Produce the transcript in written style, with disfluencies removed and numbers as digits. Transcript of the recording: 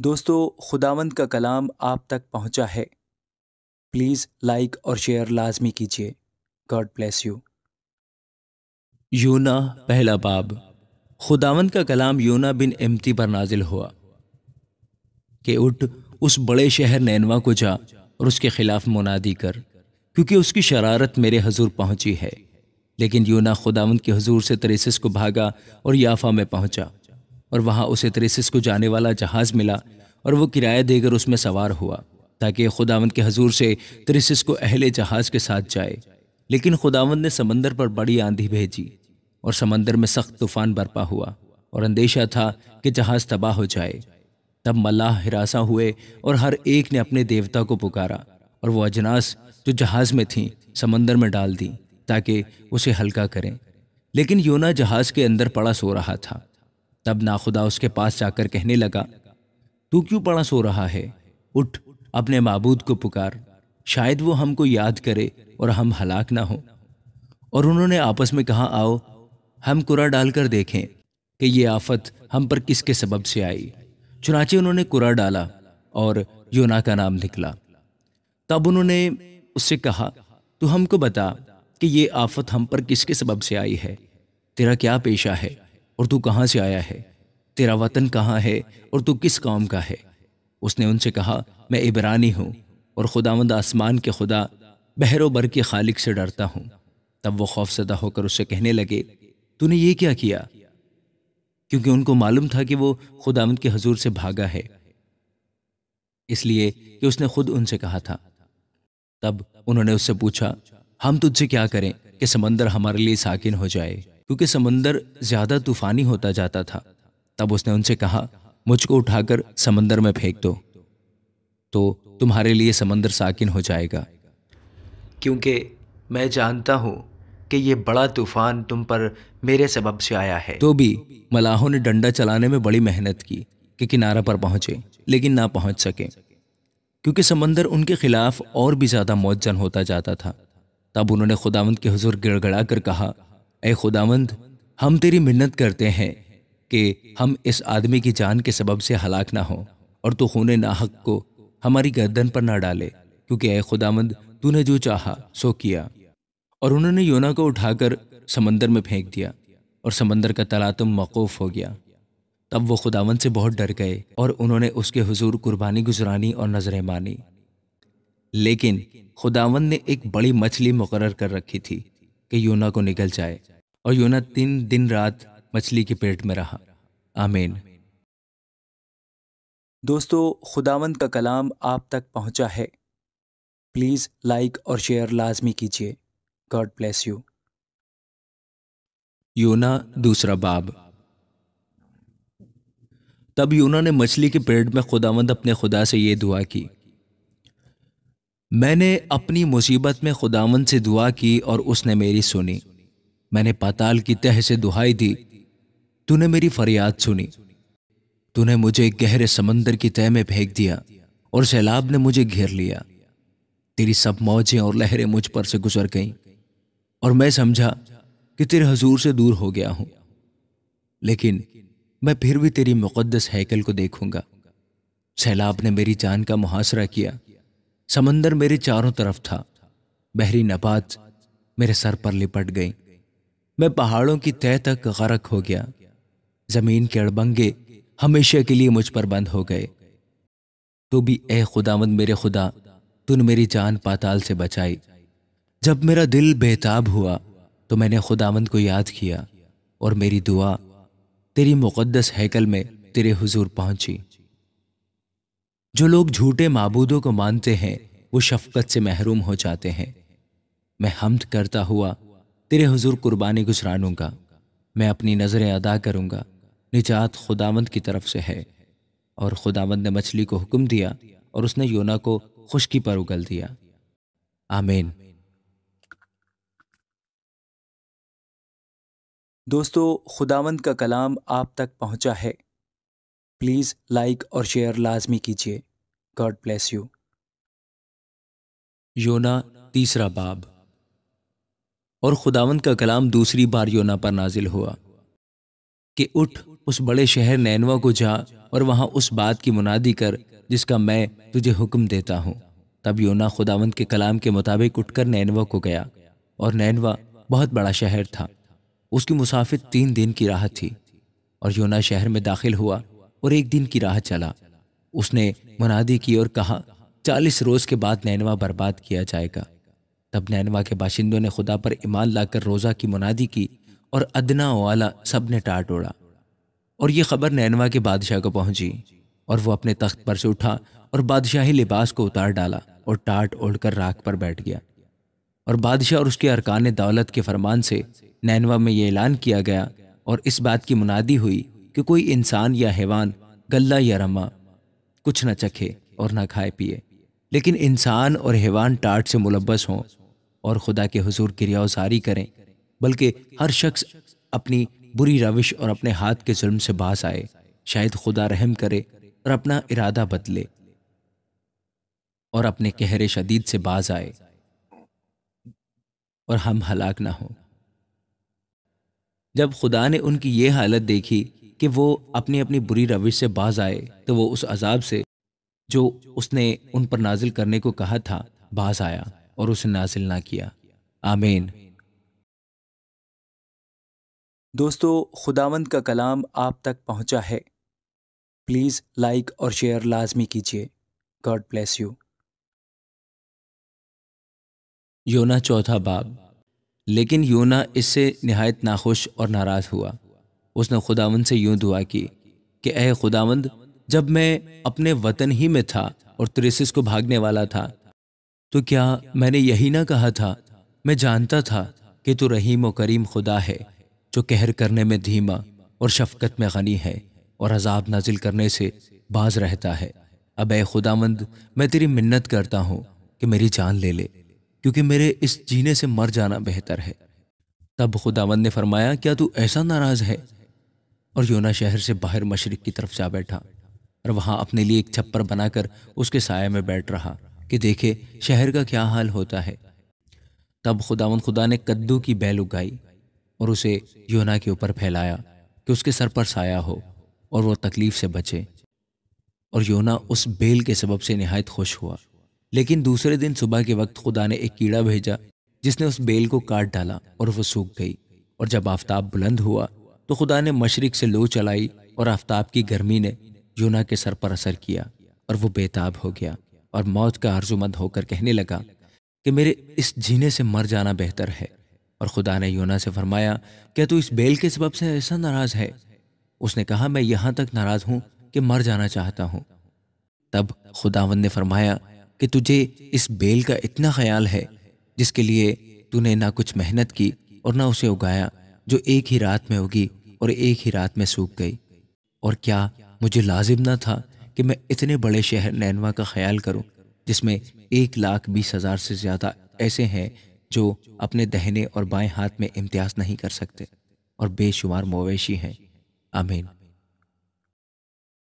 دوستو، خداوند کا کلام آپ تک پہنچا ہے۔ پلیز لائک اور شیئر لازمی کیجیے۔ God bless you. یونا پہلا باب۔ خداوند کا کلام یونا بن امتی پر نازل ہوا کہ اٹھ اس بڑے شہر نینوا کو جا اور اس کے خلاف منادی کر، کیونکہ اس کی شرارت میرے حضور پہنچی ہے۔ لیکن یونا خداوند کے حضور سے ترسیس کو بھاگا اور یافا میں پہنچا، اور وہاں اسے ترسیس کو جانے والا جہاز ملا، اور وہ کرایہ دے کر اس میں سوار ہوا تاکہ خداوند کے حضور سے ترسیس کو اہل جہاز کے ساتھ جائے۔ لیکن خداوند نے سمندر پر بڑی آندھی بھیجی، اور سمندر میں سخت طوفان برپا ہوا، اور اندیشہ تھا کہ جہاز تباہ ہو جائے۔ تب ملاح ہراساں ہوئے، اور ہر ایک نے اپنے دیوتا کو پکارا، اور وہ اجناس جو جہاز میں تھیں سمندر میں ڈال دی تاکہ اسے ہلکا کریں۔ لیکن یونا جہاز کے اندر پڑا سو رہا تھا۔ تب ناخدا اس کے پاس جا کر کہنے لگا، تو کیوں پڑا سو رہا ہے؟ اٹھ اپنے معبود کو پکار، شاید وہ ہم کو یاد کرے اور ہم ہلاک نہ ہوں۔ اور انہوں نے آپس میں کہا، آؤ ہم کرا ڈال کر دیکھیں کہ یہ آفت ہم پر کس کے سبب سے آئی۔ چنانچہ انہوں نے کرا ڈالا اور یونا کا نام نکلا۔ تب انہوں نے اس سے کہا، تو ہم کو بتا کہ یہ آفت ہم پر کس کے سبب سے آئی ہے؟ تیرا کیا پیشہ ہے اور تو کہاں سے آیا ہے؟ تیرا وطن کہاں ہے اور تو کس قوم کا ہے؟ اس نے ان سے کہا، میں عبرانی ہوں، اور خداوند آسمان کے خدا بحر و بر کے خالق سے ڈرتا ہوں۔ تب وہ خوف زدہ ہو کر اس سے کہنے لگے، تو نے یہ کیا کیا؟ کیونکہ ان کو معلوم تھا کہ وہ خداوند کے حضور سے بھاگا ہے، اس لیے کہ اس نے خود ان سے کہا تھا۔ تب انہوں نے اس سے پوچھا، ہم تجھ سے کیا کریں کہ سمندر ہمارے لیے ساکن ہو جائے؟ کیونکہ سمندر زیادہ طوفانی ہوتا جاتا تھا۔ تب اس نے ان سے کہا، مجھ کو اٹھا کر سمندر میں پھینک دو، تو تمہارے لیے سمندر ساکن ہو جائے گا، کیونکہ میں جانتا ہوں کہ یہ بڑا طوفان تم پر میرے سبب سے آیا ہے۔ تو بھی ملاحوں نے ڈنڈا چلانے میں بڑی محنت کی کہ کنارہ پر پہنچے، لیکن نہ پہنچ سکے، کیونکہ سمندر ان کے خلاف اور بھی زیادہ موجن ہوتا جاتا تھا۔ تب انہوں نے خداوند کے حضور گڑ گڑا کر کہا، اے خداوند، ہم تیری منت کرتے ہیں کہ ہم اس آدمی کی جان کے سبب سے ہلاک نہ ہوں، اور تو خون ناحق کو ہماری گردن پر نہ ڈالے، کیونکہ اے خداوند تو نے جو چاہا سو کیا۔ اور انہوں نے یونا کو اٹھا کر سمندر میں پھینک دیا، اور سمندر کا تلاطم موقوف ہو گیا۔ تب وہ خداوند سے بہت ڈر گئے، اور انہوں نے اس کے حضور قربانی گزرانی اور نذریں مانی۔ لیکن خداوند نے ایک بڑی مچھلی مقرر کر رکھی تھی کہ یونا کو نگل جائے، اور یونا 3 دن رات مچھلی کے پیٹ میں رہا۔ آمین۔ دوستو، خداوند کا کلام آپ تک پہنچا ہے۔ پلیز لائک اور شیئر لازمی کیجیے۔ God bless you. یونا دوسرا باب۔ تب یونا نے مچھلی کے پیٹ میں خداوند اپنے خدا سے یہ دعا کی، میں نے اپنی مصیبت میں خداوند سے دعا کی اور اس نے میری سنی۔ میں نے پاتال کی تہ سے دہائی دی، تو نے میری فریاد سنی۔ تو نے مجھے گہرے سمندر کی تہ میں پھینک دیا، اور سیلاب نے مجھے گھیر لیا۔ تیری سب موجیں اور لہریں مجھ پر سے گزر گئیں، اور میں سمجھا کہ تیرے حضور سے دور ہو گیا ہوں۔ لیکن میں پھر بھی تیری مقدس ہیکل کو دیکھوں گا۔ سیلاب نے میری جان کا محاصرہ کیا، سمندر میرے چاروں طرف تھا، بحری نبات میرے سر پر لپٹ گئی، میں پہاڑوں کی تہ تک غرق ہو گیا، زمین کے اڑبنگے ہمیشہ کے لیے مجھ پر بند ہو گئے۔ تو بھی اے خداوند میرے خدا، تو نے میری جان پاتال سے بچائی۔ جب میرا دل بےتاب ہوا تو میں نے خداوند کو یاد کیا، اور میری دعا تیری مقدس ہیکل میں تیرے حضور پہنچی۔ جو لوگ جھوٹے معبودوں کو مانتے ہیں وہ شفقت سے محروم ہو جاتے ہیں۔ میں حمد کرتا ہوا تیرے حضور قربانی گزرانوں گا، میں اپنی نظریں ادا کروں گا۔ نجات خداوند کی طرف سے ہے۔ اور خداوند نے مچھلی کو حکم دیا، اور اس نے یونا کو خشکی پر اگل دیا۔ آمین۔ دوستو، خداوند کا کلام آپ تک پہنچا ہے۔ پلیز لائک اور شیئر لازمی کیجیے۔ God bless you. یونا تیسرا باب۔ اور خداوند کا کلام دوسری بار یونا پر نازل ہوا کہ اٹھ اس بڑے شہر نینوا کو جا اور وہاں اس بات کی منادی کر جس کا میں تجھے حکم دیتا ہوں۔ تب یونا خداوند کے کلام کے مطابق اٹھ کر نینوا کو گیا، اور نینوا بہت بڑا شہر تھا۔ اس کی مسافت 3 دن کی راہ تھی، اور یونا شہر میں داخل ہوا اور 1 دن کی راہ چلا۔ اس نے منادی کی اور کہا، 40 روز کے بعد نینوا برباد کیا جائے گا۔ تب نینوا کے باشندوں نے خدا پر ایمان لا کر روزہ کی منادی کی، اور ادنا والا سب نے ٹاٹ اوڑا۔ اور یہ خبر نینوا کے بادشاہ کو پہنچی، اور وہ اپنے تخت پر سے اٹھا اور بادشاہی لباس کو اتار ڈالا اور ٹاٹ اوڑھ کر راکھ پر بیٹھ گیا۔ اور بادشاہ اور اس کے ارکان دولت کے فرمان سے نینوا میں یہ اعلان کیا گیا اور اس بات کی منادی ہوئی کہ کوئی انسان یا حیوان گلہ یا رما کچھ نہ چکھے اور نہ کھائے پیے، لیکن انسان اور حیوان ٹاٹ سے ملبس ہوں اور خدا کے حضور کریا وزاری کریں، بلکہ ہر شخص اپنی بری روش اور اپنے ہاتھ کے ظلم سے باز آئے، شاید خدا رحم کرے اور اپنا ارادہ بدلے اور اپنے قہر شدید سے باز آئے اور ہم ہلاک نہ ہوں۔ جب خدا نے ان کی یہ حالت دیکھی کہ وہ اپنی اپنی بری روش سے باز آئے، تو وہ اس عذاب سے جو اس نے ان پر نازل کرنے کو کہا تھا باز آیا اور اسے نازل نہ کیا۔ آمین۔ دوستو، خداوند کا کلام آپ تک پہنچا ہے۔ پلیز لائک اور شیئر لازمی کیجیے۔ God bless you. یونا 4 باب۔ لیکن یونا اس سے نہایت ناخوش اور ناراض ہوا۔ اس نے خداوند سے یوں دعا کی کہ اے خداوند، جب میں اپنے وطن ہی میں تھا اور ترسس کو بھاگنے والا تھا تو کیا میں نے یہی نہ کہا تھا؟ میں جانتا تھا کہ تو رحیم و کریم خدا ہے، جو قہر کرنے میں دھیما اور شفقت میں غنی ہے اور عذاب نازل کرنے سے باز رہتا ہے۔ اب اے خداوند، میں تیری منت کرتا ہوں کہ میری جان لے لے، کیونکہ میرے اس جینے سے مر جانا بہتر ہے۔ تب خداوند نے فرمایا، کیا تو ایسا ناراض ہے؟ اور یونا شہر سے باہر مشرق کی طرف جا بیٹھا اور وہاں اپنے لیے ایک چھپر بنا کر اس کے سائے میں بیٹھ رہا کہ دیکھے شہر کا کیا حال ہوتا ہے۔ تب خداوند خدا نے کدو کی بیل اگائی اور اسے یونا کے اوپر پھیلایا کہ اس کے سر پر سایہ ہو اور وہ تکلیف سے بچے، اور یونا اس بیل کے سبب سے نہایت خوش ہوا۔ لیکن دوسرے دن صبح کے وقت خدا نے ایک کیڑا بھیجا جس نے اس بیل کو کاٹ ڈالا اور وہ سوکھ گئی۔ اور جب آفتاب بلند ہوا تو خدا نے مشرق سے لو چلائی اور آفتاب کی گرمی نے یونا کے سر پر اثر کیا اور وہ بے تاب ہو گیا اور موت کا آرزومند ہو کر کہنے لگا کہ میرے اس جینے سے مر جانا بہتر ہے۔ اور خدا نے یونا سے فرمایا، کیا تو اس بیل کے سبب سے ایسا ناراض ہے؟ اس نے کہا، میں یہاں تک ناراض ہوں کہ مر جانا چاہتا ہوں۔ تب خداوند نے فرمایا کہ تجھے اس بیل کا اتنا خیال ہے جس کے لیے تو نے نہ کچھ محنت کی اور نہ اسے اگایا، جو ایک ہی رات میں اگی اور ایک ہی رات میں سوکھ گئی۔ اور کیا مجھے لازم نہ تھا کہ میں اتنے بڑے شہر نینوا کا خیال کروں، جس میں 1,20,000 سے زیادہ ایسے ہیں جو اپنے دہنے اور بائیں ہاتھ میں امتیاز نہیں کر سکتے، اور بے شمار مویشی ہیں۔ آمین۔